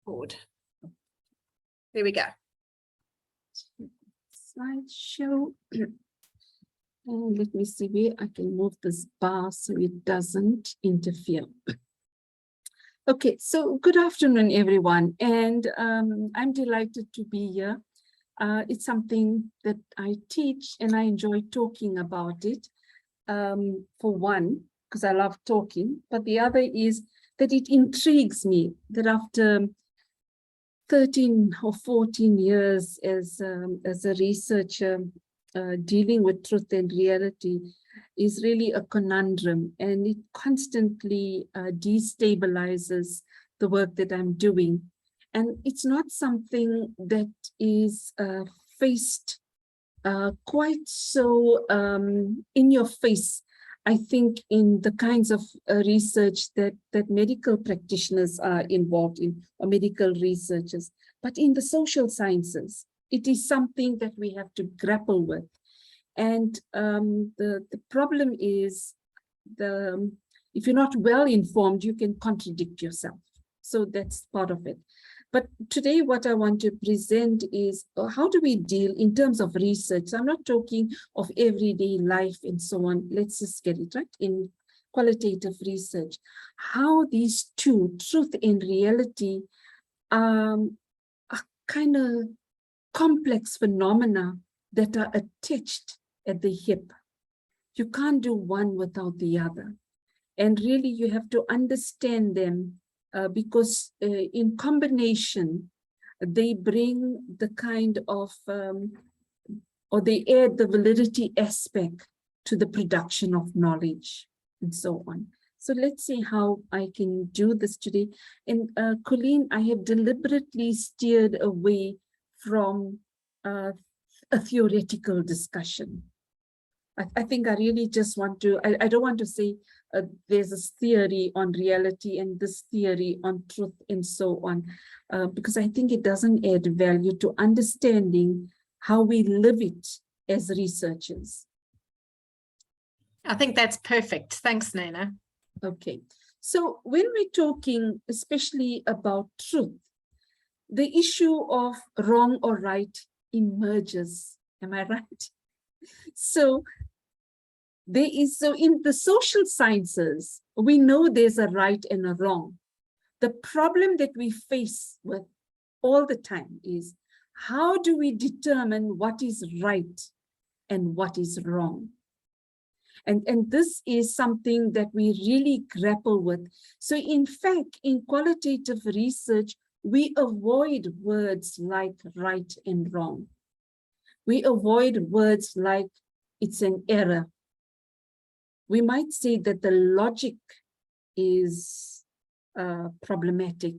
Board. There we go. Slideshow. And let me see where I can move this bar so it doesn't interfere. Okay, so good afternoon, everyone. And I'm delighted to be here. It's something that I teach and I enjoy talking about it. For one, because I love talking, but the other is that it intrigues me that after 13 or 14 years as a researcher dealing with truth and reality is really a conundrum, and it constantly destabilizes the work that I'm doing. And it's not something that is faced quite so in your face, I think, in the kinds of research that medical practitioners are involved in, or medical researchers. But in the social sciences, it is something that we have to grapple with. And the problem is, if you're not well informed, you can contradict yourself. So that's part of it. But today what I want to present is how do we deal in terms of research? So I'm not talking of everyday life and so on. Let's just get it right in qualitative research. How these two, truth and reality, are kind of complex phenomena that are attached at the hip. You can't do one without the other. And really you have to understand them because in combination, they bring the kind of, or they add the validity aspect to the production of knowledge and so on. So let's see how I can do this today. And Colleen, I have deliberately steered away from a theoretical discussion. I think I really just want to, I don't want to say there's this theory on reality and this theory on truth and so on, because I think it doesn't add value to understanding how we live it as researchers. I think that's perfect. Thanks, Nana. Okay, so when we're talking especially about truth, the issue of wrong or right emerges. Am I right? So there is, so in the social sciences, we know there's a right and a wrong. The problem that we face with all the time is, how do we determine what is right and what is wrong? And this is something that we really grapple with. So in fact, in qualitative research, we avoid words like right and wrong. We avoid words like it's an error. We might say that the logic is problematic.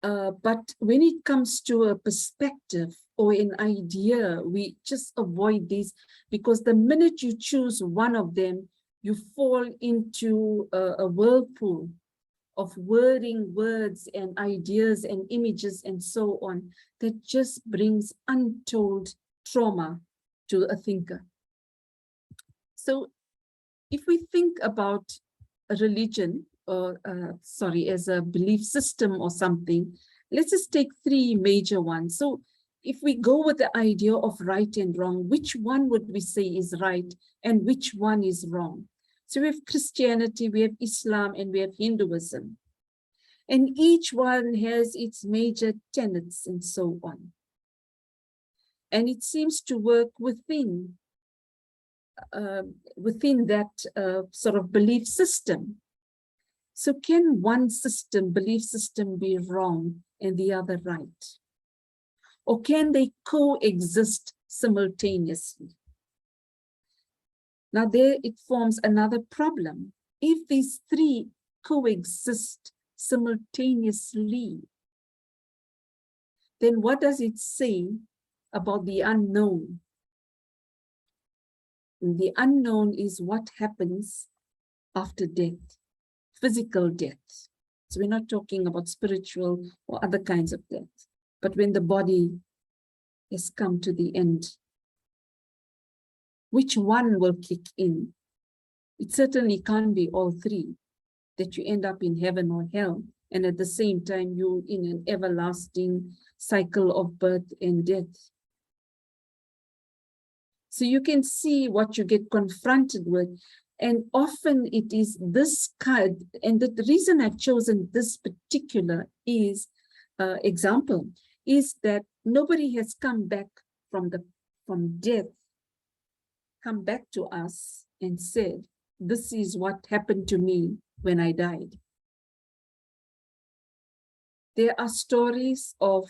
But when it comes to a perspective or an idea, we just avoid these, because the minute you choose one of them, you fall into a whirlpool of wording words and ideas and images and so on that just brings untold trauma to a thinker. So if we think about a religion, or as a belief system or something, let's just take three major ones. So if we go with the idea of right and wrong, which one would we say is right and which one is wrong? So we have Christianity, we have Islam, and we have Hinduism. And each one has its major tenets and so on. And it seems to work within that sort of belief system. So can one belief system be wrong and the other right? Or can they coexist simultaneously? Now there it forms another problem. If these three coexist simultaneously, then what does it say about the unknown? And the unknown is what happens after death, physical death. So we're not talking about spiritual or other kinds of death, but when the body has come to the end, which one will kick in? It certainly can't be all three, that you end up in heaven or hell. And at the same time, you're in an everlasting cycle of birth and death. So you can see what you get confronted with. And often it is this kind, and the reason I've chosen this particular example is that nobody has come back from death, come back to us and said, this is what happened to me when I died. There are stories of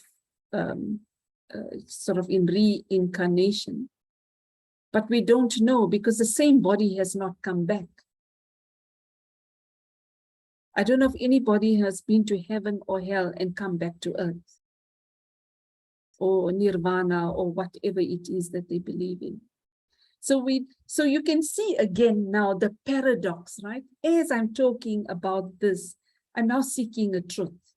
sort of in reincarnation, but we don't know because the same body has not come back. I don't know if anybody has been to heaven or hell and come back to earth, or nirvana, or whatever it is that they believe in. So you can see again now the paradox, right? As I'm talking about this, I'm now seeking a truth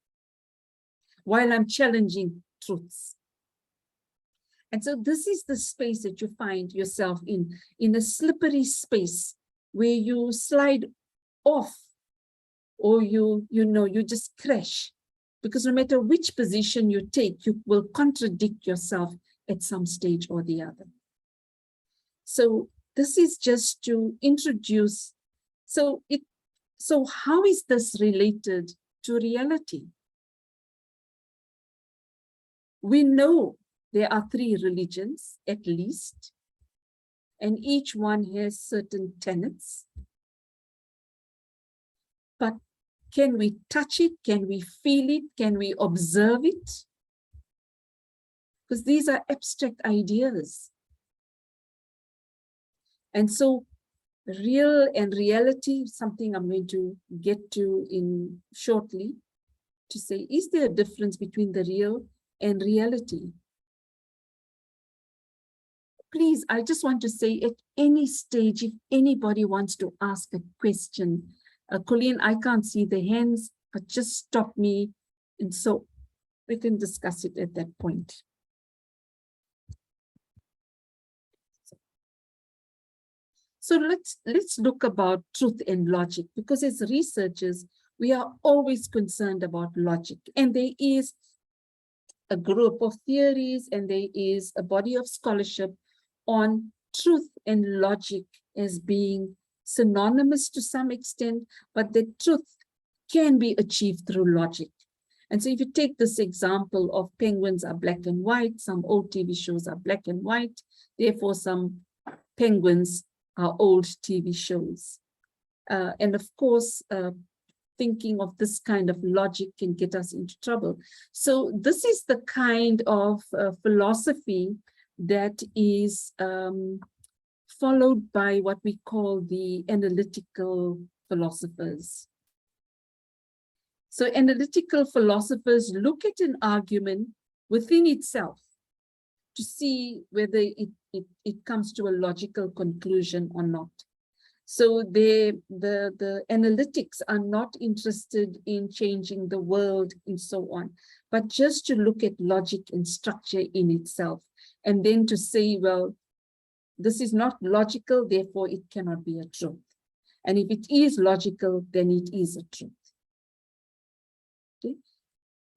while I'm challenging truths. And so this is the space that you find yourself in a slippery space where you slide off, or you just crash, because no matter which position you take, you will contradict yourself at some stage or the other. So this is just to introduce. So how is this related to reality? We know there are 3 religions at least, and each one has certain tenets. But can we touch it? Can we feel it? Can we observe it? Because these are abstract ideas. And so real and reality, something I'm going to get to in shortly, to say, is there a difference between the real and reality? Please, I just want to say at any stage, if anybody wants to ask a question, Colleen, I can't see the hands, but just stop me. And so we can discuss it at that point. So let's look about truth and logic, because as researchers, we are always concerned about logic. And there is a group of theories and there is a body of scholarship on truth and logic as being synonymous to some extent, but the truth can be achieved through logic. And so if you take this example of penguins are black and white, some old TV shows are black and white, therefore some penguins are old TV shows. And of course, thinking of this kind of logic can get us into trouble. So this is the kind of philosophy that is followed by what we call the analytical philosophers. So analytical philosophers look at an argument within itself to see whether it comes to a logical conclusion or not. So the analytics are not interested in changing the world and so on, but just to look at logic and structure in itself, and then to say, well, this is not logical, therefore it cannot be a truth. And if it is logical, then it is a truth. Okay?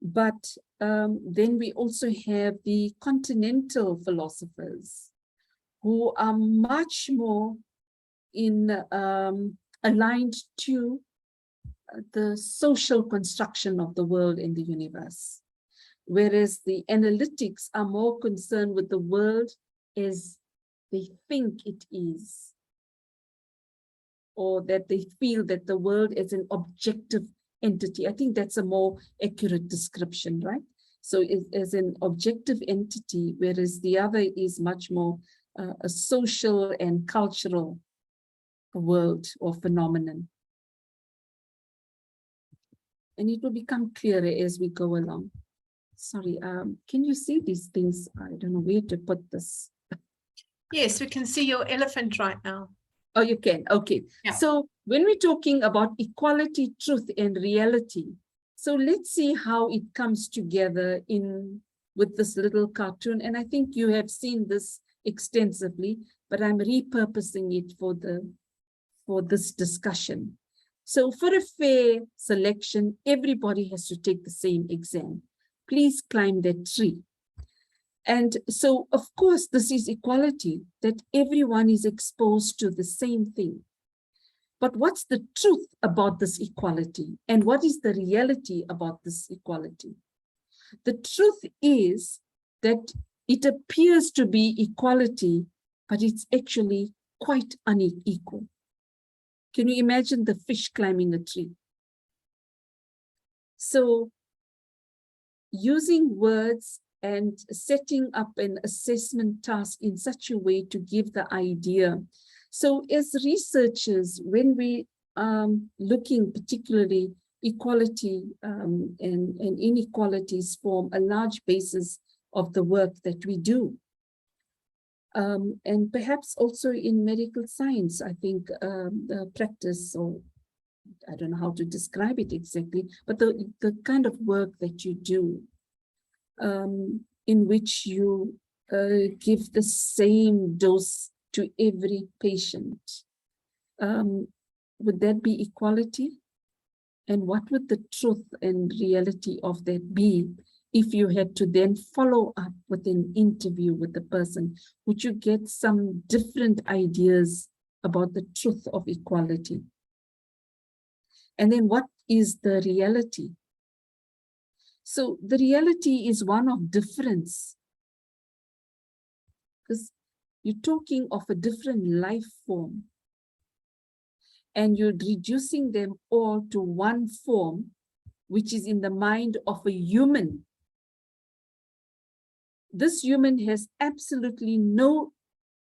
But then we also have the continental philosophers who are much more aligned to the social construction of the world and the universe, whereas the analytics are more concerned with the world as they think it is, or that they feel that the world is an objective entity. I think that's a more accurate description, right? So it is an objective entity, whereas the other is much more a social and cultural world or phenomenon. And it will become clearer as we go along. Sorry, can you see these things? I don't know where to put this. Yes, we can see your elephant right now. Oh, you can, okay. Yeah. So when we're talking about equality, truth, and reality, so let's see how it comes together with this little cartoon. And I think you have seen this extensively, but I'm repurposing it for this discussion. So for a fair selection, everybody has to take the same exam. Please climb that tree. And so, of course, this is equality, that everyone is exposed to the same thing. But what's the truth about this equality? And what is the reality about this equality? The truth is that it appears to be equality, but it's actually quite unequal. Can you imagine the fish climbing a tree? So using words and setting up an assessment task in such a way to give the idea. So as researchers, when we looking particularly equality and inequalities form a large basis of the work that we do. And perhaps also in medical science, I think the practice, or I don't know how to describe it exactly, but the kind of work that you do in which you give the same dose to every patient. Would that be equality? And what would the truth and reality of that be if you had to then follow up with an interview with the person? Would you get some different ideas about the truth of equality? And then what is the reality? So the reality is one of difference, because you're talking of a different life form and you're reducing them all to one form, which is in the mind of a human. This human has absolutely no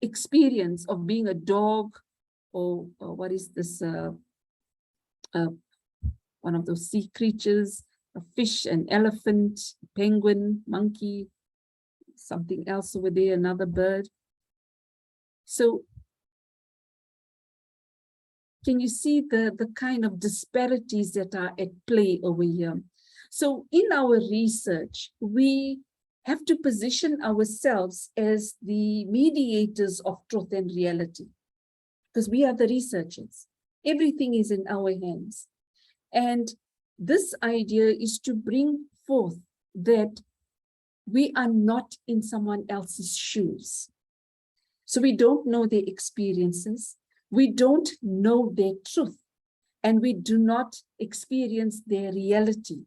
experience of being a dog or what is this, one of those sea creatures, a fish, an elephant, penguin, monkey, something else over there, another bird. So can you see the kind of disparities that are at play over here? So in our research, we have to position ourselves as the mediators of truth and reality, because we are the researchers. Everything is in our hands. And this idea is to bring forth that we are not in someone else's shoes. So we don't know their experiences. We don't know their truth, and we do not experience their reality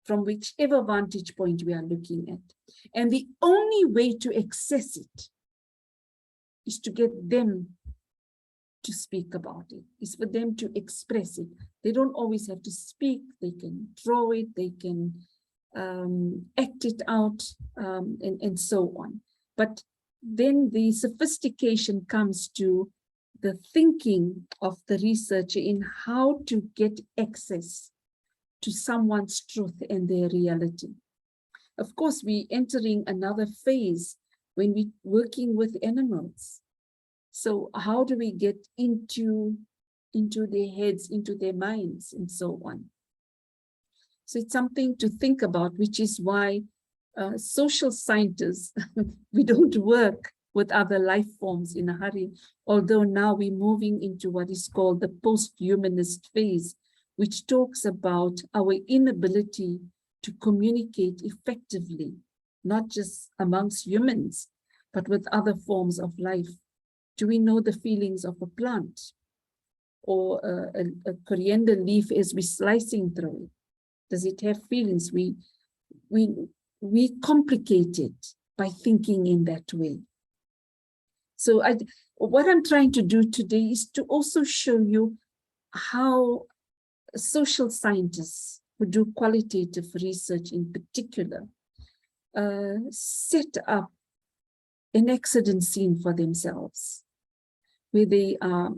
from whichever vantage point we are looking at. And the only way to access it is to get them to speak about it, is for them to express it. They don't always have to speak. They can draw it, they can act it out, and so on. But then the sophistication comes to the thinking of the researcher in how to get access to someone's truth and their reality. Of course, we're entering another phase when we're working with animals. So how do we get into their heads, into their minds, and so on? So it's something to think about, which is why social scientists, we don't work with other life forms in a hurry, although now we're moving into what is called the post-humanist phase, which talks about our inability to communicate effectively, not just amongst humans, but with other forms of life. Do we know the feelings of a plant or a coriander leaf as we're slicing through it? Does it have feelings? We complicate it by thinking in that way. So what I'm trying to do today is to also show you how social scientists who do qualitative research in particular set up an accident scene for themselves, where they are,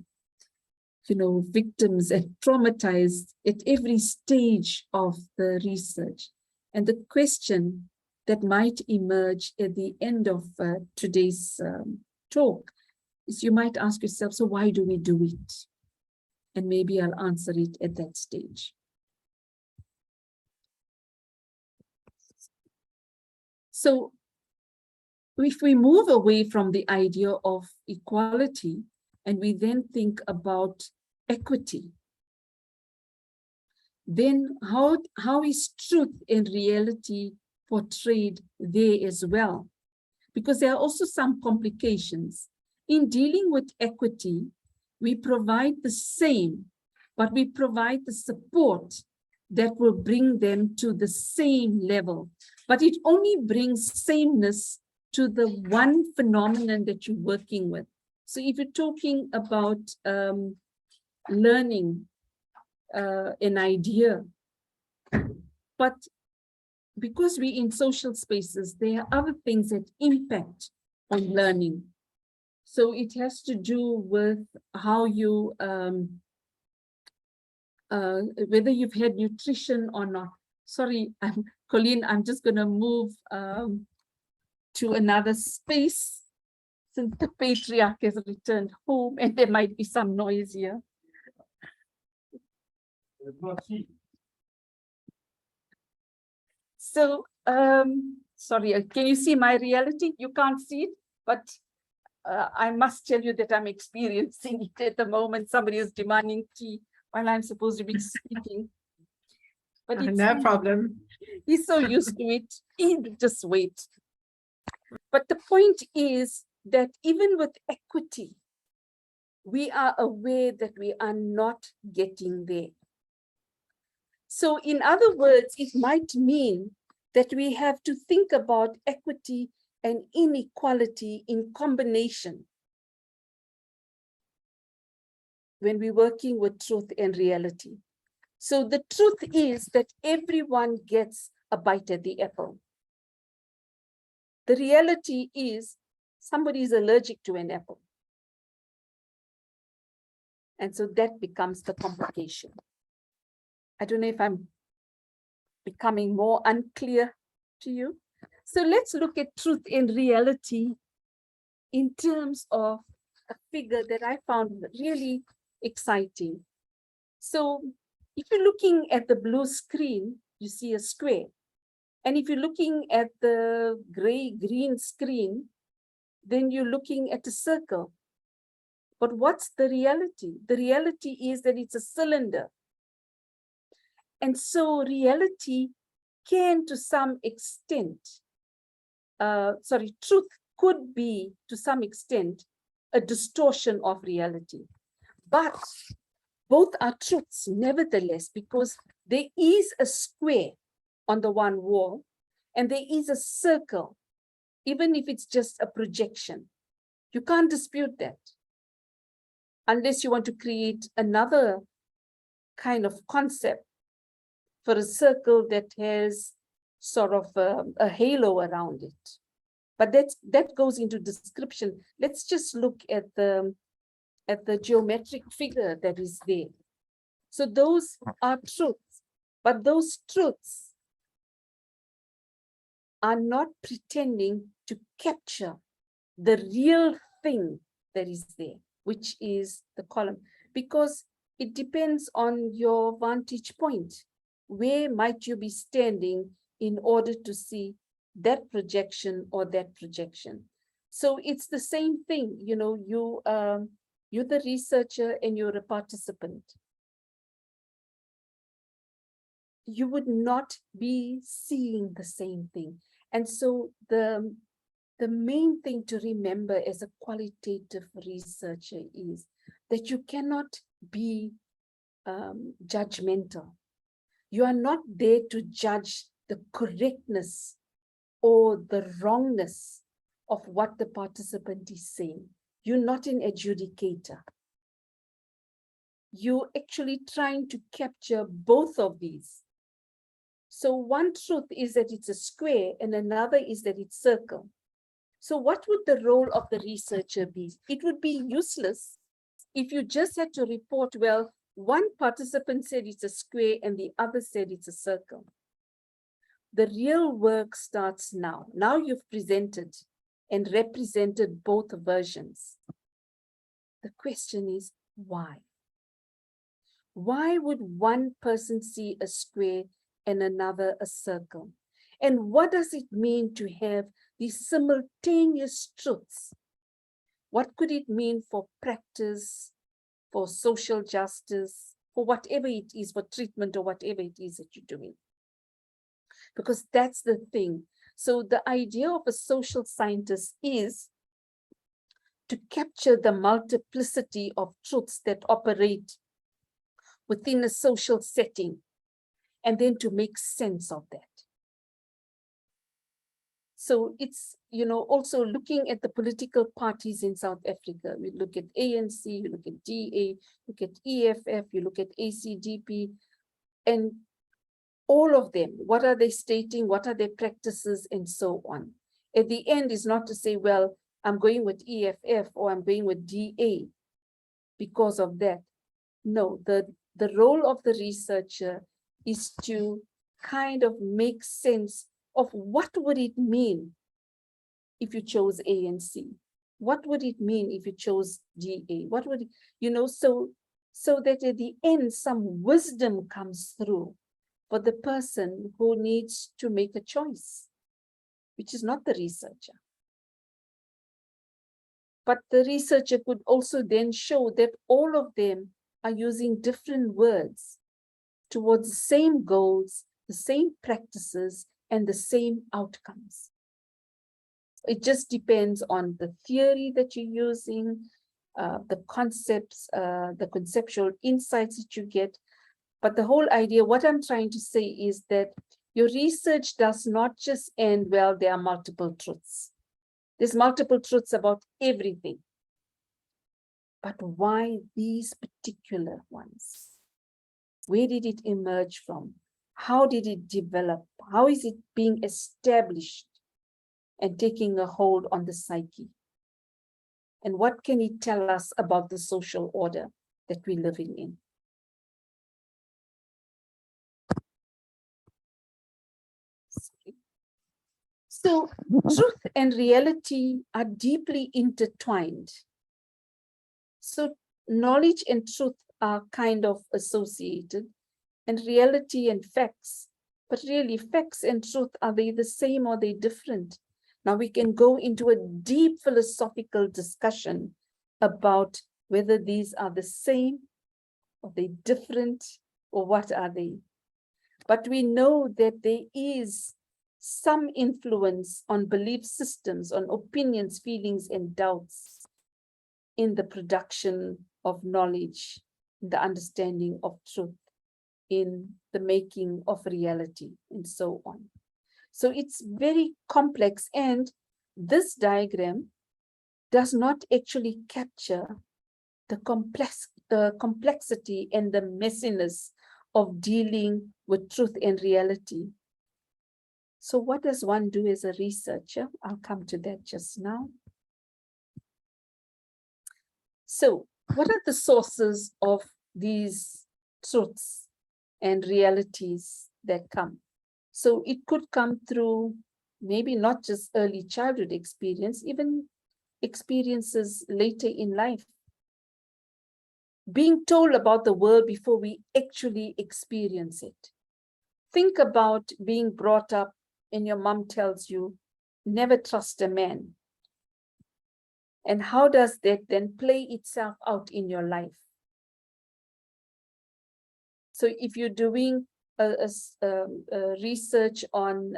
victims and traumatized at every stage of the research. And the question that might emerge at the end of today's talk is, you might ask yourself, so why do we do it? And maybe I'll answer it at that stage. So if we move away from the idea of equality and we then think about equity, then how is truth and reality portrayed there as well? Because there are also some complications. In dealing with equity, we provide the same, but we provide the support that will bring them to the same level. But it only brings sameness to the one phenomenon that you're working with. So if you're talking about learning an idea, but because we're in social spaces, there are other things that impact on learning. So it has to do with how you, whether you've had nutrition or not. Sorry, Colleen, I'm just going to move to another space since the patriarch has returned home and there might be some noise here. So, sorry, can you see my reality? You can't see it, but I must tell you that I'm experiencing it at the moment. Somebody is demanding tea while I'm supposed to be speaking. But it's, no problem. He's so used to it, he'll just wait. But the point is that even with equity, we are aware that we are not getting there. So in other words, it might mean that we have to think about equity and inequality in combination when we're working with truth and reality. So the truth is that everyone gets a bite at the apple. The reality is somebody is allergic to an apple. And so that becomes the complication. I don't know if I'm becoming more unclear to you. So let's look at truth and reality in terms of a figure that I found really exciting. So if you're looking at the blue screen, you see a square. And if you're looking at the gray-green screen, then you're looking at a circle. But what's the reality? The reality is that it's a cylinder. And so reality can, to some extent, truth could be, to some extent, a distortion of reality. But both are truths, nevertheless, because there is a square on the one wall, and there is a circle, even if it's just a projection. You can't dispute that, unless you want to create another kind of concept for a circle that has sort of a halo around it. But that goes into description. Let's just look at the geometric figure that is there. So those are truths, but those truths are not pretending to capture the real thing that is there, which is the column, because it depends on your vantage point. Where might you be standing in order to see that projection or that projection? So it's the same thing, you know, you're the researcher and you're a participant. You would not be seeing the same thing. And so the main thing to remember as a qualitative researcher is that you cannot be judgmental. You are not there to judge the correctness or the wrongness of what the participant is saying. You're not an adjudicator. You're actually trying to capture both of these. So one truth is that it's a square and another is that it's circle. So what would the role of the researcher be? It would be useless if you just had to report, well, one participant said it's a square and the other said it's a circle. The real work starts now. Now you've presented and represented both versions. The question is, why? Why would one person see a square and another a circle? And what does it mean to have these simultaneous truths? What could it mean for practice, for social justice, for whatever it is, for treatment or whatever it is that you're doing. Because that's the thing. So the idea of a social scientist is to capture the multiplicity of truths that operate within a social setting, and then to make sense of that. So it's, also looking at the political parties in South Africa. We look at ANC, you look at DA, look at EFF, you look at ACDP, and all of them, what are they stating, what are their practices, and so on. At the end is not to say, well, I'm going with EFF or I'm going with DA because of that. No, the role of the researcher is to kind of make sense of what would it mean if you chose ANC? What would it mean if you chose DA? What would, so that at the end, some wisdom comes through for the person who needs to make a choice, which is not the researcher. But the researcher could also then show that all of them are using different words towards the same goals, the same practices, and the same outcomes. It just depends on the theory that you're using, the concepts, the conceptual insights that you get. But the whole idea, what I'm trying to say is that your research does not just end, well, there are multiple truths. There's multiple truths about everything. But why these particular ones? Where did it emerge from? How did it develop? How is it being established and taking a hold on the psyche? And what can it tell us about the social order that we're living in? So truth and reality are deeply intertwined. So knowledge and truth are kind of associated, and reality and facts. But really, facts and truth, are they the same or are they different? Now we can go into a deep philosophical discussion about whether these are the same, or they different, or what are they? But we know that there is some influence on belief systems, on opinions, feelings, and doubts in the production of knowledge, the understanding of truth, in the making of reality, and so on. So it's very complex, and this diagram does not actually capture the complexity and the messiness of dealing with truth and reality. So what does one do as a researcher? I'll come to that just now. So what are the sources of these truths and realities that come? So it could come through maybe not just early childhood experience, even experiences later in life. Being told about the world before we actually experience it. Think about being brought up and your mom tells you, never trust a man. And how does that then play itself out in your life? So if you're doing a research on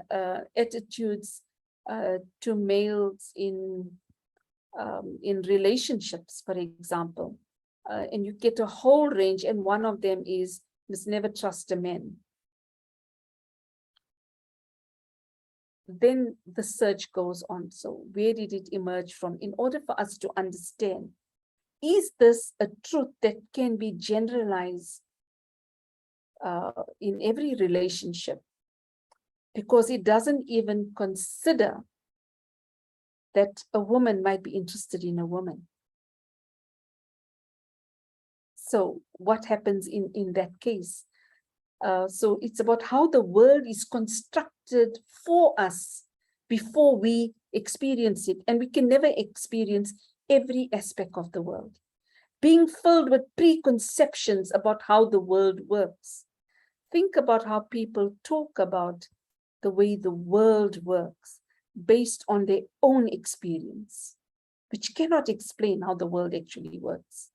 attitudes to males in relationships, for example, and you get a whole range, and one of them is, must never trust a man. Then the search goes on. So where did it emerge from? In order for us to understand, is this a truth that can be generalized in every relationship? Because it doesn't even consider that a woman might be interested in a woman. So what happens in that case? So it's about how the world is constructed for us before we experience it. And we can never experience every aspect of the world. Being filled with preconceptions about how the world works. Think about how people talk about the way the world works based on their own experience, which cannot explain how the world actually works.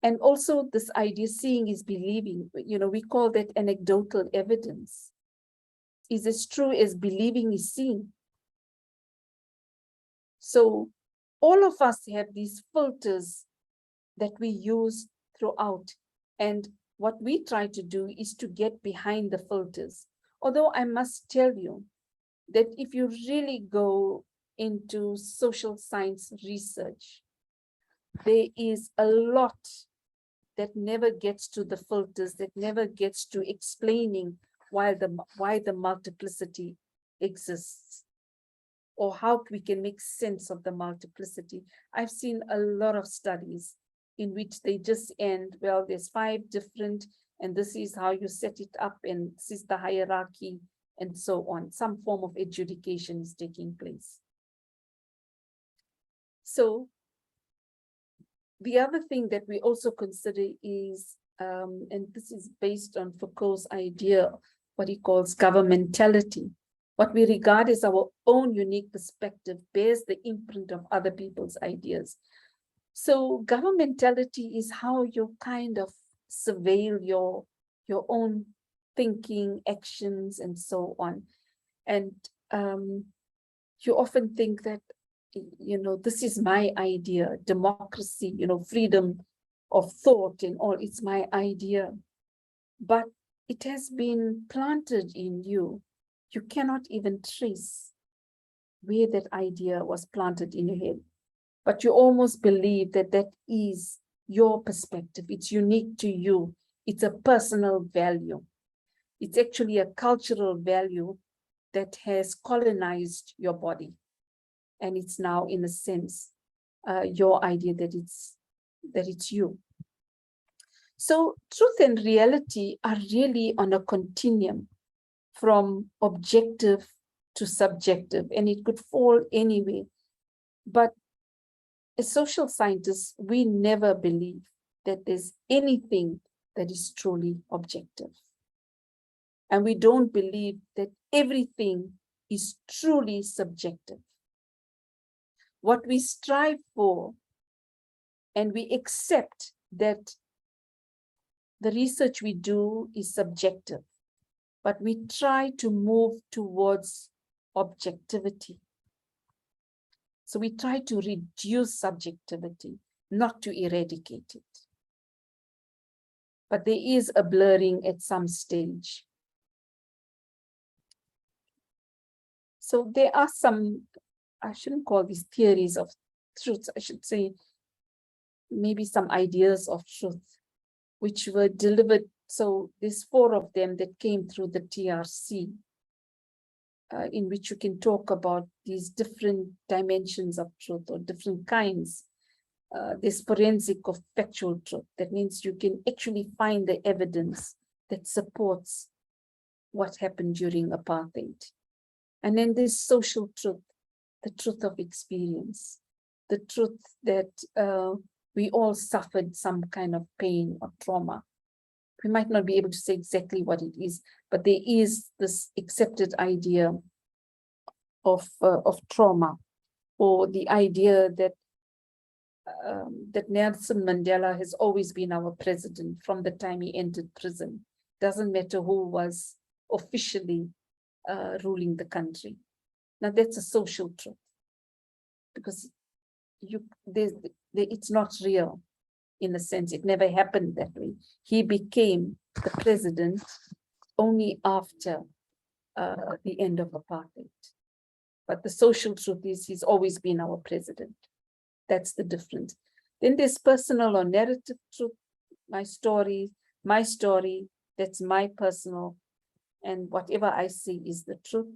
And also this idea, seeing is believing, we call that anecdotal evidence, is as true as believing is seeing. So all of us have these filters that we use throughout. And what we try to do is to get behind the filters. Although I must tell you that if you really go into social science research, there is a lot that never gets to the filters, that never gets to explaining why the multiplicity exists, or how we can make sense of the multiplicity. I've seen a lot of studies in which they just end, well, there's 5 different, and this is how you set it up, and this is the hierarchy, and so on. Some form of adjudication is taking place. So the other thing that we also consider is, and this is based on Foucault's idea, what he calls governmentality. What we regard as our own unique perspective bears the imprint of other people's ideas. So governmentality is how you kind of surveil your own thinking, actions, and so on. And you often think that, this is my idea, democracy, freedom of thought and all, it's my idea. But it has been planted in you. You cannot even trace where that idea was planted in your head. But you almost believe that that is your perspective. It's unique to you. It's a personal value. It's actually a cultural value that has colonized your body. And it's now, in a sense, your idea that it's you. So truth and reality are really on a continuum from objective to subjective, and it could fall anywhere. But as social scientists, we never believe that there's anything that is truly objective. And we don't believe that everything is truly subjective. What we strive for, and we accept that the research we do is subjective, but we try to move towards objectivity. So we try to reduce subjectivity, not to eradicate it. But there is a blurring at some stage. So there are some, I shouldn't call these theories of truth, I should say maybe some ideas of truth, which were delivered. So there's 4 of them that came through the TRC, in which you can talk about these different dimensions of truth or different kinds. There's forensic of factual truth. That means you can actually find the evidence that supports what happened during apartheid. And then there's social truth, the truth of experience, the truth that we all suffered some kind of pain or trauma. We might not be able to say exactly what it is, but there is this accepted idea of trauma, or the idea that that Nelson Mandela has always been our president from the time he entered prison. Doesn't matter who was officially ruling the country. Now that's a social truth, because it's not real. In a sense, it never happened that way. He became the president only after the end of apartheid. But the social truth is he's always been our president. That's the difference. Then there's personal or narrative truth, my story, that's my personal, and whatever I say is the truth.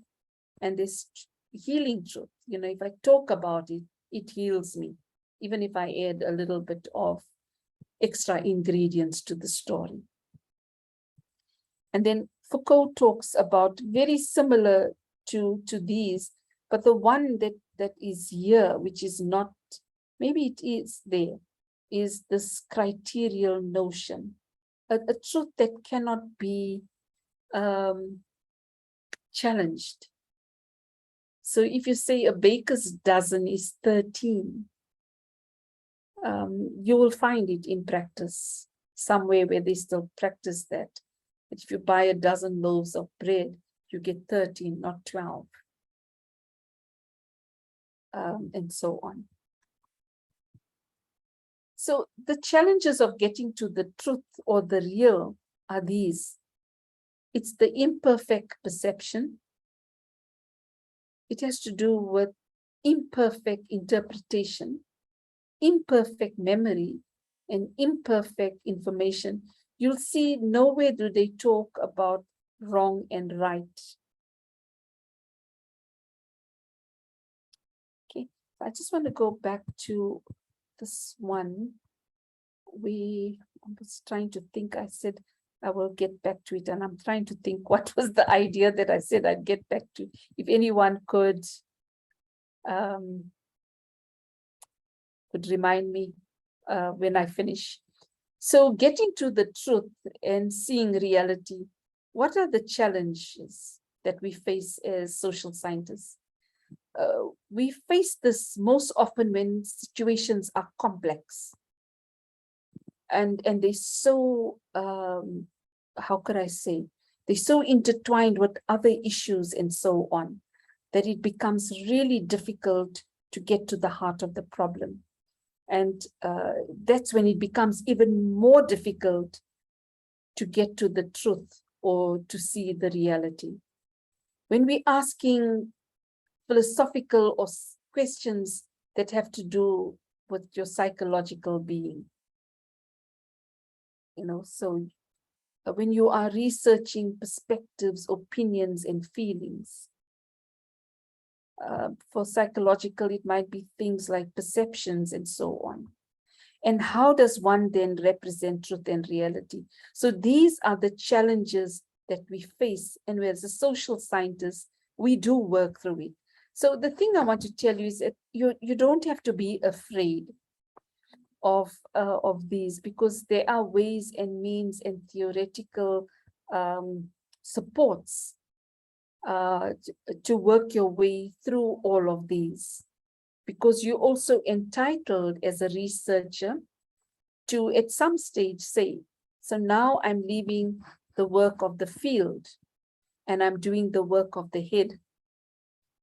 And this healing truth, if I talk about it, it heals me, even if I add a little bit of extra ingredients to the story. And then Foucault talks about very similar to these, but the one that is here, which is not, maybe it is there, is this criterial notion, a truth that cannot be challenged. So if you say a baker's dozen is 13, You will find it in practice somewhere where they still practice that. If you buy a dozen loaves of bread, you get 13, not 12. And so on. So the challenges of getting to the truth or the real are these. It's the imperfect perception. It has to do with imperfect interpretation, imperfect memory, and imperfect information. You'll see nowhere do they talk about wrong and right. Okay, I just want to go back to this one. I was trying to think, I said I will get back to it, and I'm trying to think what was the idea that I said I'd get back to. If anyone could remind me when I finish. So getting to the truth and seeing reality, what are the challenges that we face as social scientists? We face this most often when situations are complex. And they're so, how could I say, they're so intertwined with other issues and so on, that it becomes really difficult to get to the heart of the problem. And that's when it becomes even more difficult to get to the truth or to see the reality. When we're asking philosophical or questions that have to do with your psychological being, so when you are researching perspectives, opinions, and feelings, for psychological, it might be things like perceptions and so on. And how does one then represent truth and reality? So these are the challenges that we face. And as a social scientist, we do work through it. So the thing I want to tell you is that you don't have to be afraid of these, because there are ways and means and theoretical supports to work your way through all of these, because you're also entitled as a researcher to at some stage say, so now I'm leaving the work of the field and I'm doing the work of the head.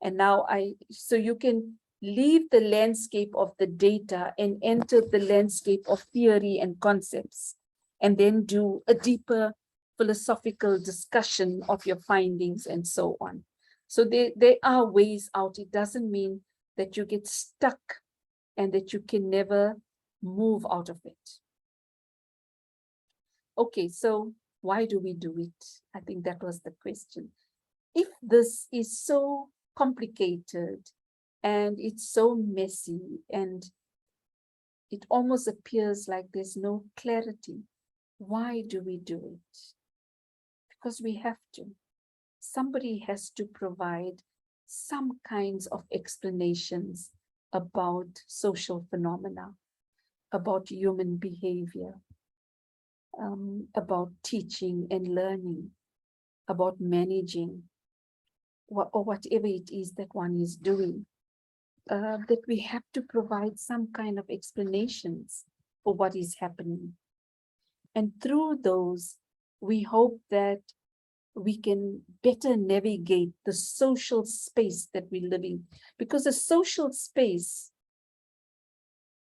And now so you can leave the landscape of the data and enter the landscape of theory and concepts, and then do a deeper philosophical discussion of your findings and so on. So there are ways out. It doesn't mean that you get stuck and that you can never move out of it. Okay, so why do we do it? I think that was the question. If this is so complicated and it's so messy and it almost appears like there's no clarity, why do we do it? Because we have to. Somebody has to provide some kinds of explanations about social phenomena, about human behavior, about teaching and learning, about managing, or whatever it is that one is doing, that we have to provide some kind of explanations for what is happening. And through those, we hope that we can better navigate the social space that we live in, because a social space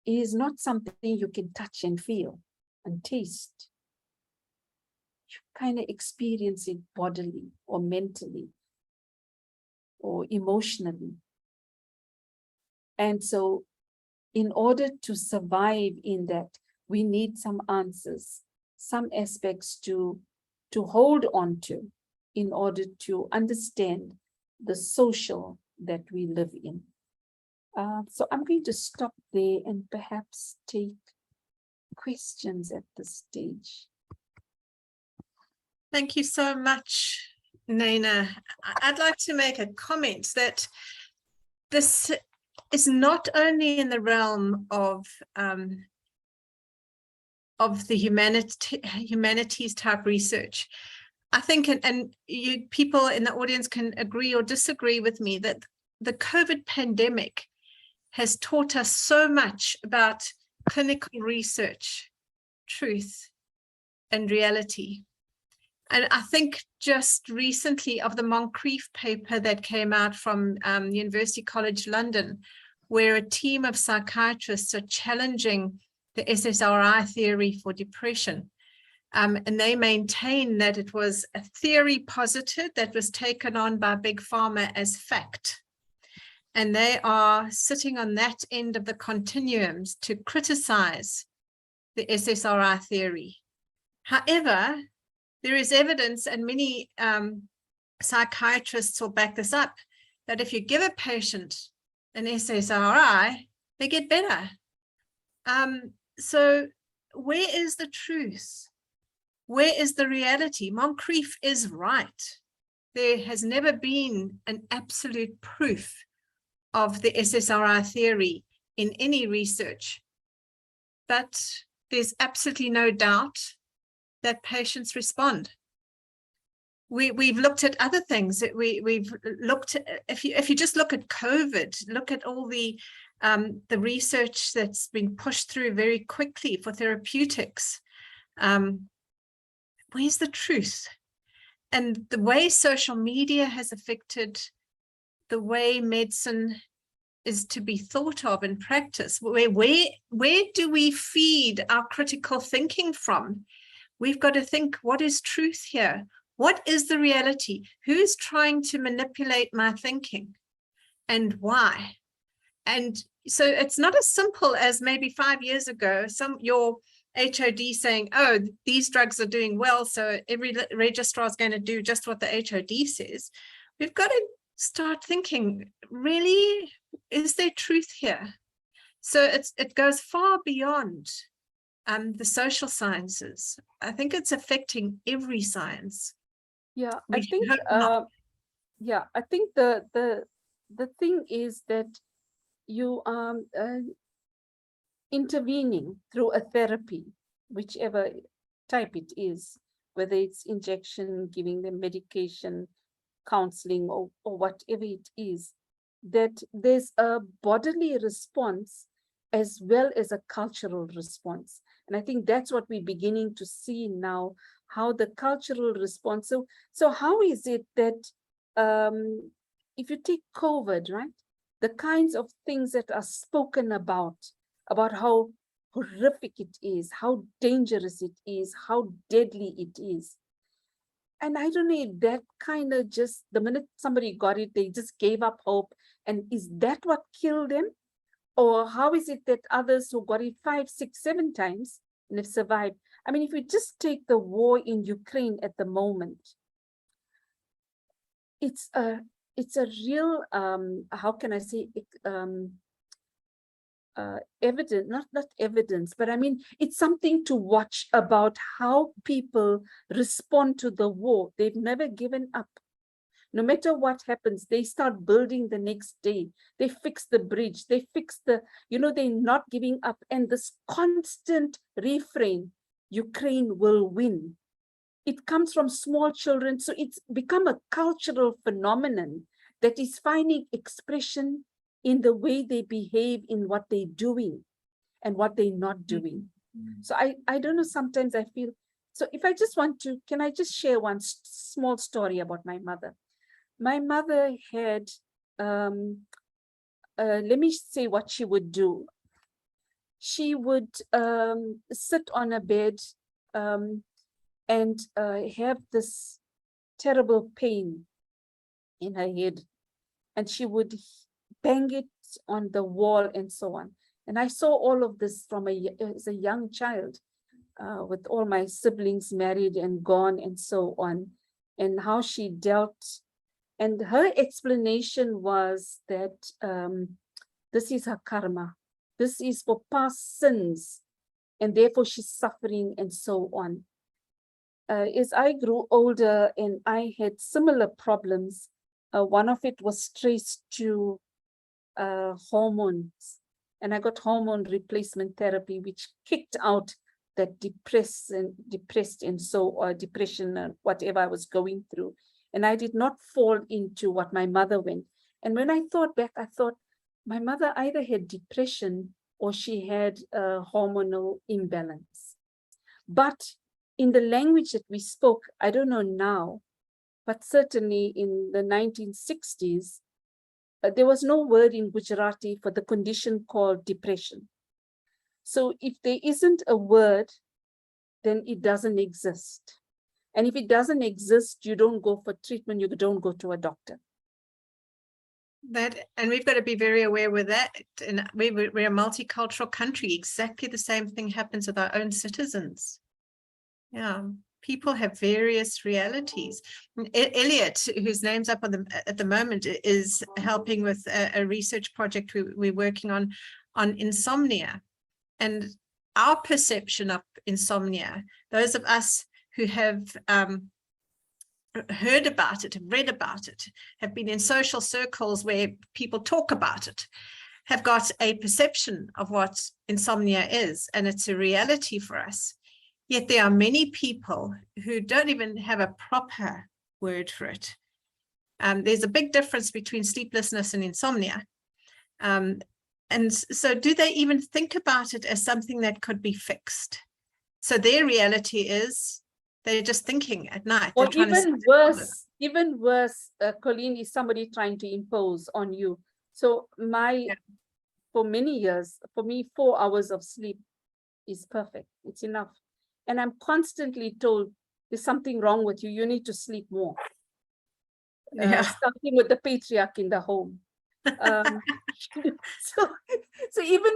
is not something you can touch and feel and taste. You kind of experience it bodily or mentally or emotionally. And so in order to survive in that, we need some answers, some aspects to hold on to in order to understand the social that we live in. So I'm going to stop there and perhaps take questions at this stage. Thank you so much, Nana. I'd like to make a comment that this is not only in the realm of the humanities type research. I think, and you people in the audience can agree or disagree with me, that the COVID pandemic has taught us so much about clinical research, truth, and reality. And I think just recently of the Moncrief paper that came out from University College London, where a team of psychiatrists are challenging the SSRI theory for depression. And they maintain that it was a theory posited that was taken on by Big Pharma as fact. And they are sitting on that end of the continuums to criticize the SSRI theory. However, there is evidence, and many psychiatrists will back this up, that if you give a patient an SSRI, they get better. So where is the truth? Where is the reality? Moncrief is right. There has never been an absolute proof of the SSRI theory in any research, but there's absolutely no doubt that patients respond. We've looked at other things that we've looked at. If you just look at COVID, look at all the research that's been pushed through very quickly for therapeutics. Where's the truth? And the way social media has affected the way medicine is to be thought of and practiced. Where do we feed our critical thinking from? We've got to think, what is truth here? What is the reality? Who's trying to manipulate my thinking and why? And so it's not as simple as maybe 5 years ago, your HOD saying, oh, these drugs are doing well, so every registrar is going to do just what the HOD says. We've got to start thinking, really, is there truth here? So it goes far beyond the social sciences. I think it's affecting every science. Yeah, We I think hope not. yeah, I think the thing is that you are intervening through a therapy, whichever type it is, whether it's injection, giving them medication, counseling, or whatever it is, that there's a bodily response as well as a cultural response. And I think that's what we're beginning to see now, how the cultural response. So how is it that if you take COVID, right, the kinds of things that are spoken about how horrific it is, how dangerous it is, how deadly it is. And I don't know if that kind of just, the minute somebody got it, they just gave up hope. And is that what killed them? Or how is it that others who got it 5, 6, 7 times and have survived? I mean, if we just take the war in Ukraine at the moment, it's a real, how can I say, evidence, not evidence, but I mean, it's something to watch about how people respond to the war. They've never given up. No matter what happens, they start building the next day. They fix the bridge. They fix they're not giving up. And this constant refrain, Ukraine will win. It comes from small children. So it's become a cultural phenomenon that is finding expression in the way they behave, in what they're doing and what they're not doing. So I don't know, sometimes I feel, so if I just want to, can I just share one small story about my mother? My mother had, let me say what she would do. She would sit on a bed and have this terrible pain in her head. And she would bang it on the wall and so on. And I saw all of this from as a young child, with all my siblings married and gone and so on, and how she dealt. And her explanation was that this is her karma. This is for past sins, and therefore she's suffering and so on. As I grew older and I had similar problems, one of it was traced to hormones, and I got hormone replacement therapy, which kicked out that depressed and so depression and whatever I was going through. And I did not fall into what my mother went. And when I thought back, I thought my mother either had depression or she had a hormonal imbalance. But in the language that we spoke, I don't know now, but certainly in the 1960s, there was no word in Gujarati for the condition called depression. So if there isn't a word, then it doesn't exist. And if it doesn't exist, you don't go for treatment, you don't go to a doctor. And we've got to be very aware with that. And we're a multicultural country. Exactly the same thing happens with our own citizens. Yeah, people have various realities. Elliot, whose name's up on at the moment, is helping with a research project we're working on insomnia. And our perception of insomnia, those of us who have heard about it, have read about it, have been in social circles where people talk about it, have got a perception of what insomnia is, and it's a reality for us. Yet there are many people who don't even have a proper word for it. There's a big difference between sleeplessness and insomnia. And so do they even think about it as something that could be fixed? So their reality is they're just thinking at night. Or even worse, Colleen, is somebody trying to impose on you. So for many years, for me, 4 hours of sleep is perfect. It's enough. And I'm constantly told there's something wrong with you. You need to sleep more. Starting with the patriarch in the home. So even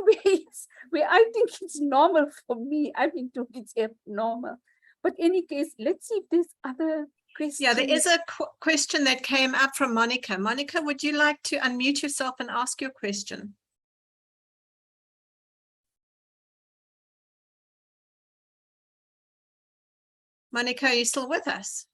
where I think it's normal for me, I've been told it's abnormal. But in any case, let's see if there's other questions. Yeah, there is a question that came up from Monica. Monica, would you like to unmute yourself and ask your question? Monica, are you still with us?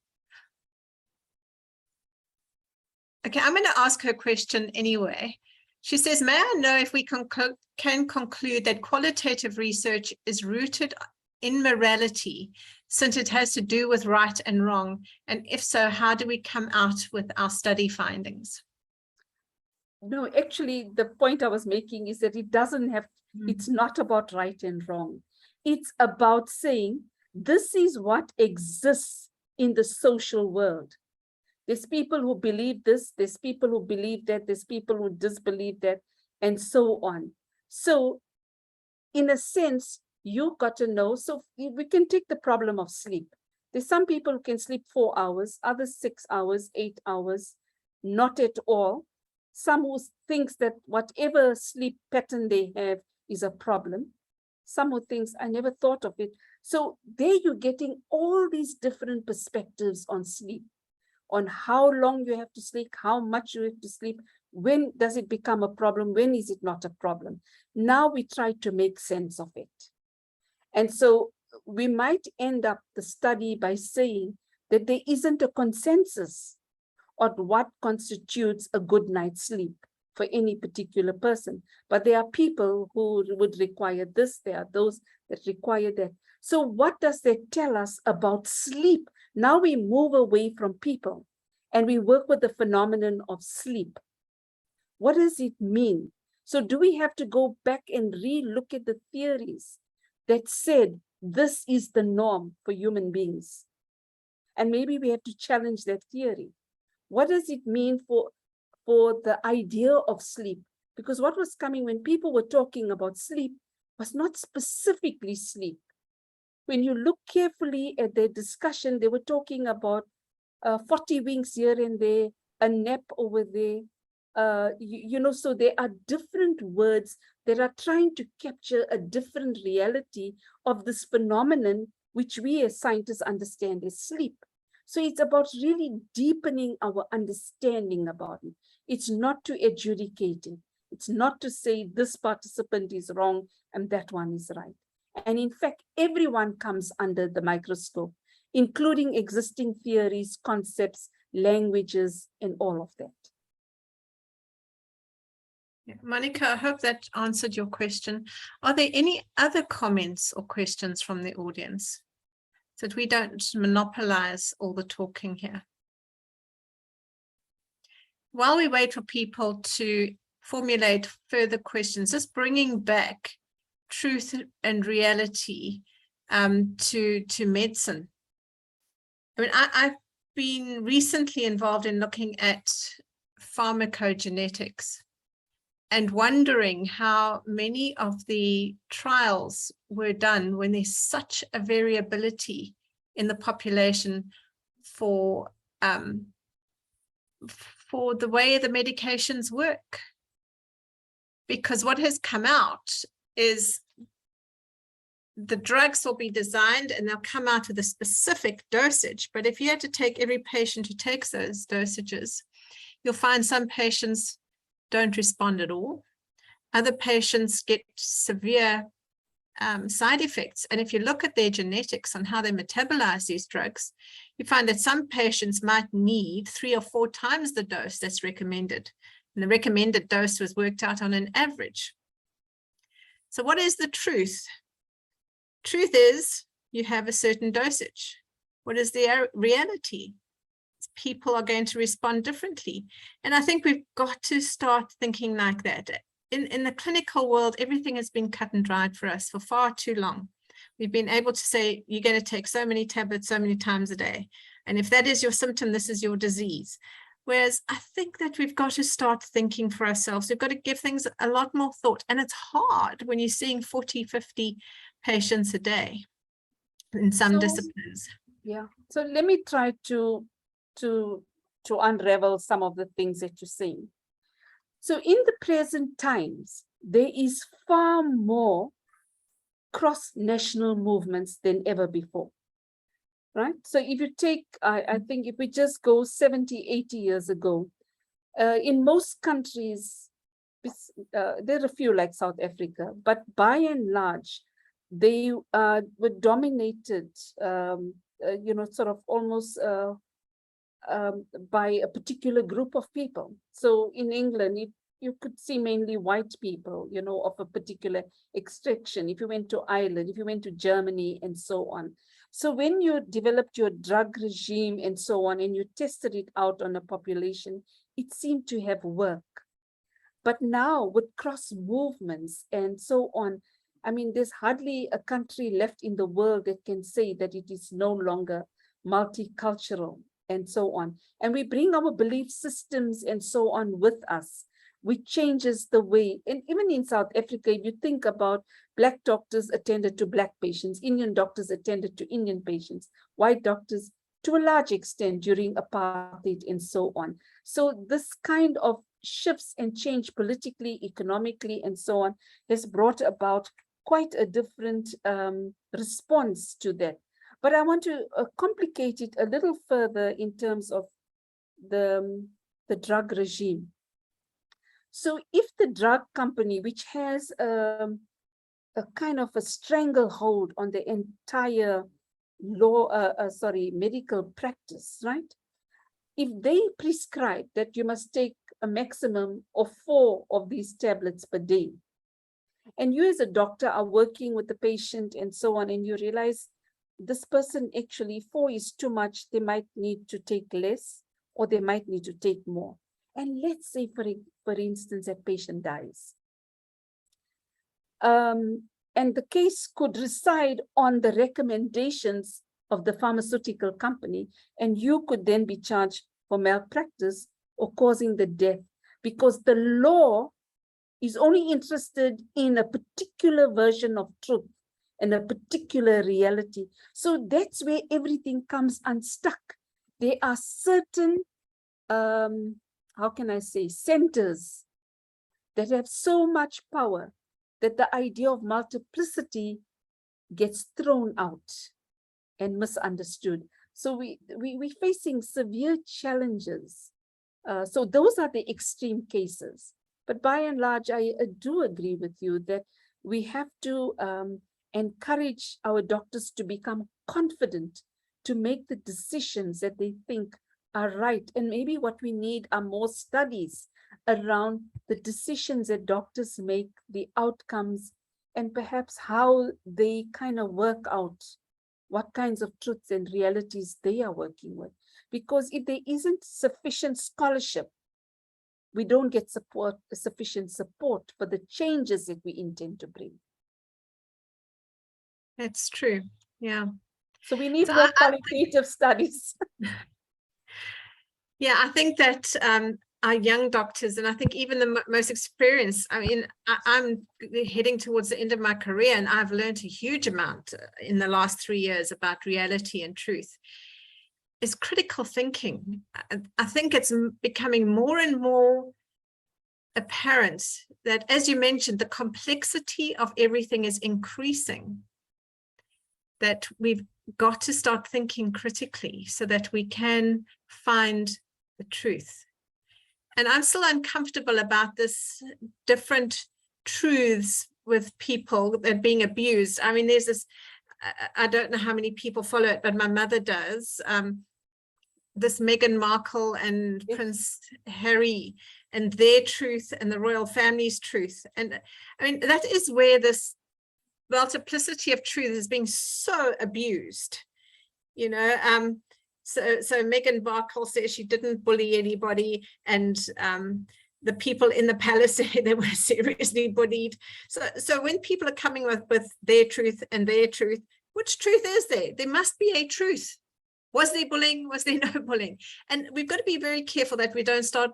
Okay, I'm going to ask her question anyway. She says, may I know if we can conclude that qualitative research is rooted in morality, since it has to do with right and wrong? And if so, how do we come out with our study findings? No, actually, the point I was making is that it doesn't have, it's not about right and wrong. It's about saying, this is what exists in the social world. There's people who believe this, there's people who believe that, there's people who disbelieve that, and so on. So in a sense, you've got to know, so we can take the problem of sleep. There's some people who can sleep 4 hours, others 6 hours, 8 hours, not at all. Some who thinks that whatever sleep pattern they have is a problem. Some who thinks, I never thought of it. So there you're getting all these different perspectives on sleep, on how long you have to sleep, how much you have to sleep, when does it become a problem, when is it not a problem. Now we try to make sense of it. And so we might end up the study by saying that there isn't a consensus on what constitutes a good night's sleep for any particular person. But there are people who would require this, there are those that require that. So what does that tell us about sleep? Now we move away from people and we work with the phenomenon of sleep. What does it mean? So do we have to go back and re-look at the theories that said this is the norm for human beings? And maybe we have to challenge that theory. What does it mean for the idea of sleep? Because what was coming when people were talking about sleep was not specifically sleep. When you look carefully at their discussion, they were talking about 40 winks here and there, a nap over there. So there are different words that are trying to capture a different reality of this phenomenon, which we as scientists understand as sleep. So it's about really deepening our understanding about it. It's not to adjudicate it. It's not to say this participant is wrong and that one is right. And in fact, everyone comes under the microscope, including existing theories, concepts, languages, and all of that. Yeah. Monica, I hope that answered your question. Are there any other comments or questions from the audience, so that we don't monopolize all the talking here? While we wait for people to formulate further questions, just bringing back truth and reality to medicine. I mean, I've been recently involved in looking at pharmacogenetics and wondering how many of the trials were done when there's such a variability in the population for the way the medications work. Because what has come out is the drugs will be designed and they'll come out with a specific dosage. But if you had to take every patient who takes those dosages, you'll find some patients don't respond at all. Other patients get severe side effects. And if you look at their genetics on how they metabolize these drugs, you find that some patients might need 3 or 4 times the dose that's recommended. And the recommended dose was worked out on an average. So what is the truth? Truth is you have a certain dosage. What is the reality? People are going to respond differently. And I think we've got to start thinking like that. In the clinical world, everything has been cut and dried for us for far too long. We've been able to say, you're going to take so many tablets so many times a day. And if that is your symptom, this is your disease. Whereas I think that we've got to start thinking for ourselves. We've got to give things a lot more thought. And it's hard when you're seeing 40, 50 patients a day in some disciplines. Yeah. So let me try to unravel some of the things that you're saying. So in the present times, there is far more cross-national movements than ever before, right? So if you take, I think if we just go 70, 80 years ago, in most countries, there are a few like South Africa, but by and large, they were dominated, sort of almost by a particular group of people. So in England, you could see mainly white people, of a particular extraction. If you went to Ireland, if you went to Germany and so on. So when you developed your drug regime and so on, and you tested it out on a population, it seemed to have worked. But now with cross movements and so on, I mean, there's hardly a country left in the world that can say that it is no longer multicultural and so on. And we bring our belief systems and so on with us, which changes the way. And even in South Africa, if you think about Black doctors attended to Black patients, Indian doctors attended to Indian patients, white doctors to a large extent during apartheid and so on. So this kind of shifts and change politically, economically, and so on has brought about quite a different response to that. But I want to complicate it a little further in terms of the drug regime. So if the drug company, which has a kind of a stranglehold on the entire medical practice, right? If they prescribe that you must take a maximum of 4 of these tablets per day, and you as a doctor are working with the patient and so on, and you realize this person actually 4 is too much, they might need to take less, or they might need to take more. And let's say, for instance, a patient dies. And the case could reside on the recommendations of the pharmaceutical company, and you could then be charged for malpractice or causing the death, because the law is only interested in a particular version of truth and a particular reality. So that's where everything comes unstuck. There are certain, how can I say, centers that have so much power that the idea of multiplicity gets thrown out and misunderstood. So we're facing severe challenges. So those are the extreme cases. But by and large, I do agree with you that we have to encourage our doctors to become confident to make the decisions that they think are right. And maybe what we need are more studies around the decisions that doctors make, the outcomes, and perhaps how they kind of work out what kinds of truths and realities they are working with. Because if there isn't sufficient scholarship, we don't get sufficient support for the changes that we intend to bring. That's true. Yeah. So we need So more qualitative studies. Yeah, I think that our young doctors, and I think even the most experienced, I mean, I'm heading towards the end of my career, and I've learned a huge amount in the last 3 years about reality and truth, is critical thinking. I think it's becoming more and more apparent that, as you mentioned, the complexity of everything is increasing, that we've got to start thinking critically so that we can find the truth. And I'm still uncomfortable about this different truths with people that are being abused. I mean, there's this, I don't know how many people follow it, but my mother does, this Meghan Markle and Prince Harry and their truth and the royal family's truth. And I mean, that is where this multiplicity of truth is being so abused, you know. So Meghan Markle says she didn't bully anybody, and the people in the palace say they were seriously bullied. So when people are coming with their truth and their truth, which truth is there? There must be a truth. Was there bullying? Was there no bullying? And we've got to be very careful that we don't start,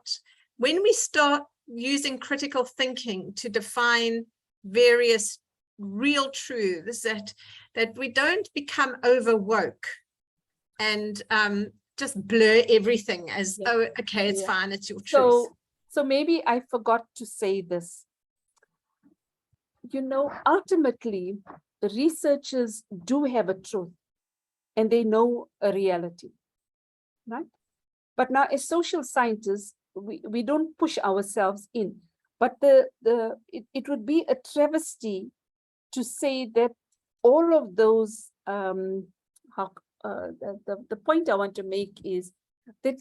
when we start using critical thinking to define various real truths, that we don't become overwoke and just blur everything as, oh, okay, it's fine, it's your truth. So maybe I forgot to say this. You know, ultimately, the researchers do have a truth and they know a reality, right? But now as social scientists, we don't push ourselves in, but it would be a travesty to say that all of those, the point I want to make is that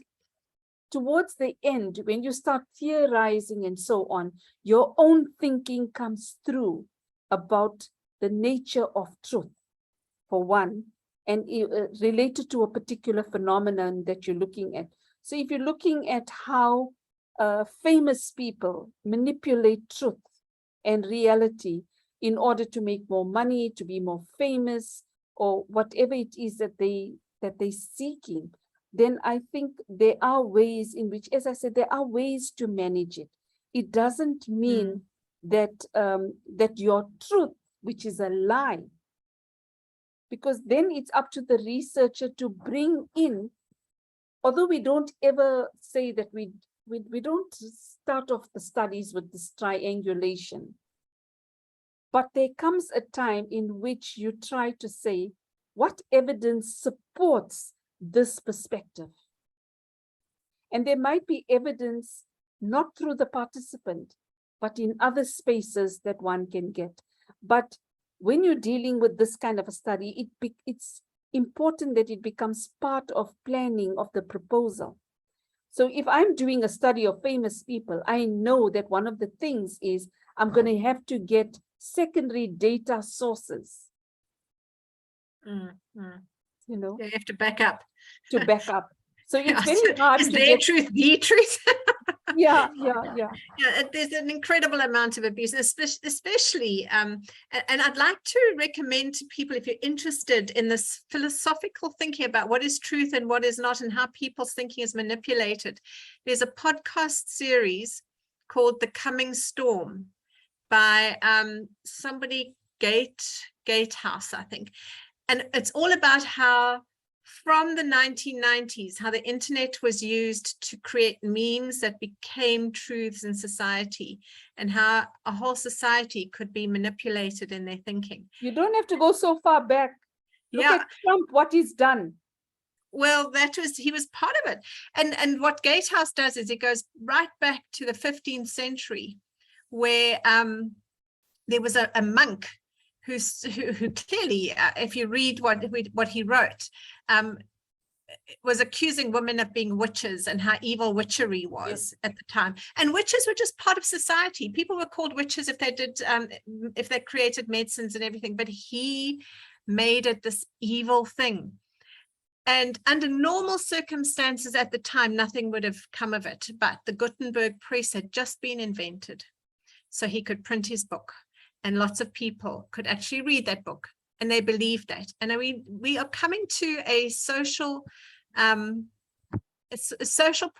towards the end, when you start theorizing and so on, your own thinking comes through about the nature of truth, for one, and related to a particular phenomenon that you're looking at. So if you're looking at how famous people manipulate truth and reality in order to make more money, to be more famous, or whatever it is that they're seeking, then I think there are ways in which, as I said, there are ways to manage it. It doesn't mean that that your truth, which is a lie, because then it's up to the researcher to bring in, although we don't ever say that we don't start off the studies with this triangulation, but there comes a time in which you try to say, what evidence supports this perspective? And there might be evidence not through the participant, but in other spaces that one can get. But when you're dealing with this kind of a study, it's important that it becomes part of planning of the proposal. So if I'm doing a study of famous people, I know that one of the things is I'm going to have to get secondary data sources. You know, you have to back up. To back up. So it's very hard is to their get truth the truth? Yeah. There's an incredible amount of abuse, especially, and I'd like to recommend to people, if you're interested in this philosophical thinking about what is truth and what is not, and how people's thinking is manipulated, there's a podcast series called The Coming Storm by somebody, Gatehouse, I think. And it's all about how from the 1990s, how the internet was used to create memes that became truths in society, and how a whole society could be manipulated in their thinking. You don't have to go so far back. Look at Trump, what he's done. Well, he was part of it. And what Gatehouse does is it goes right back to the 15th century, where there was a monk who clearly, if you read what he wrote, was accusing women of being witches and how evil witchery was at the time. And witches were just part of society. People were called witches if they created medicines and everything, but he made it this evil thing. And under normal circumstances at the time, nothing would have come of it. But the Gutenberg press had just been invented. So he could print his book. And lots of people could actually read that book. And they believed that. And we are coming to a social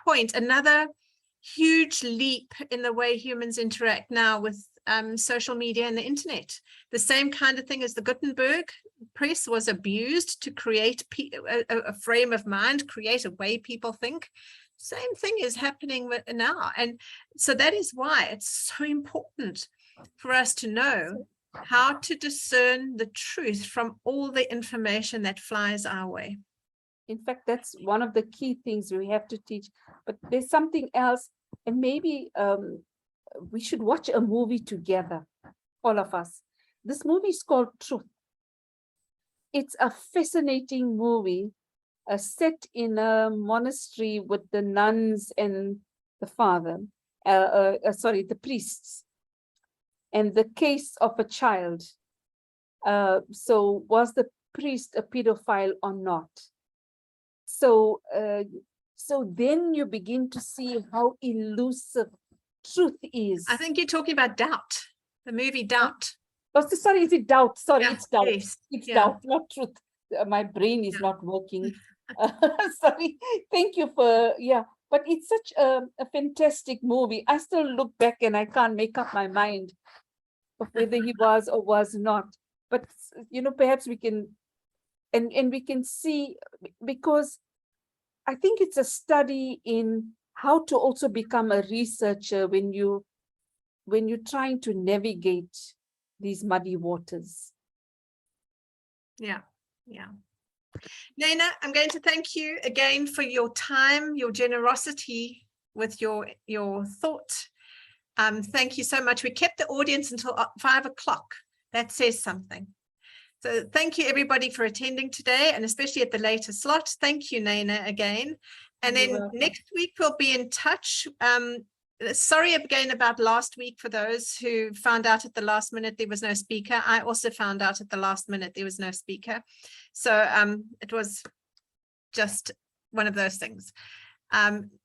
point, another huge leap in the way humans interact now with social media and the internet. The same kind of thing as the Gutenberg press was abused to create a frame of mind, create a way people think. Same thing is happening now. And so that is why it's so important for us to know how to discern the truth from all the information that flies our way. In fact, that's one of the key things we have to teach. But there's something else, and maybe we should watch a movie together, all of us. This movie is called Truth. It's a fascinating movie set in a monastery with the nuns and the father, the priests, and the case of a child. So was the priest a pedophile or not? So then you begin to see how elusive truth is. I think you're talking about Doubt, the movie Doubt. Oh, sorry, is it Doubt? Sorry, Yeah, it's Doubt. yes, It's yeah. Doubt, not Truth. My brain is not working. Sorry, thank you for, but it's such a fantastic movie. I still look back and I can't make up my mind of whether he was or was not. But, perhaps we can, and we can see, because I think it's a study in how to also become a researcher when you're trying to navigate these muddy waters. Yeah. Nana, I'm going to thank you again for your time, your generosity with your thought. Thank you so much. We kept the audience until 5 o'clock. That says something. So thank you everybody for attending today, and especially at the later slot. Thank you, Nana, again. And then next week we'll be in touch. Sorry again about last week for those who found out at the last minute there was no speaker. I also found out at the last minute there was no speaker. So it was just one of those things.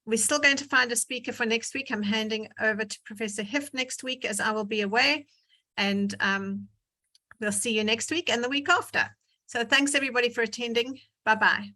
We're still going to find a speaker for next week. I'm handing over to Professor Hiff next week, as I will be away. And we'll see you next week and the week after. So thanks everybody for attending. Bye-bye.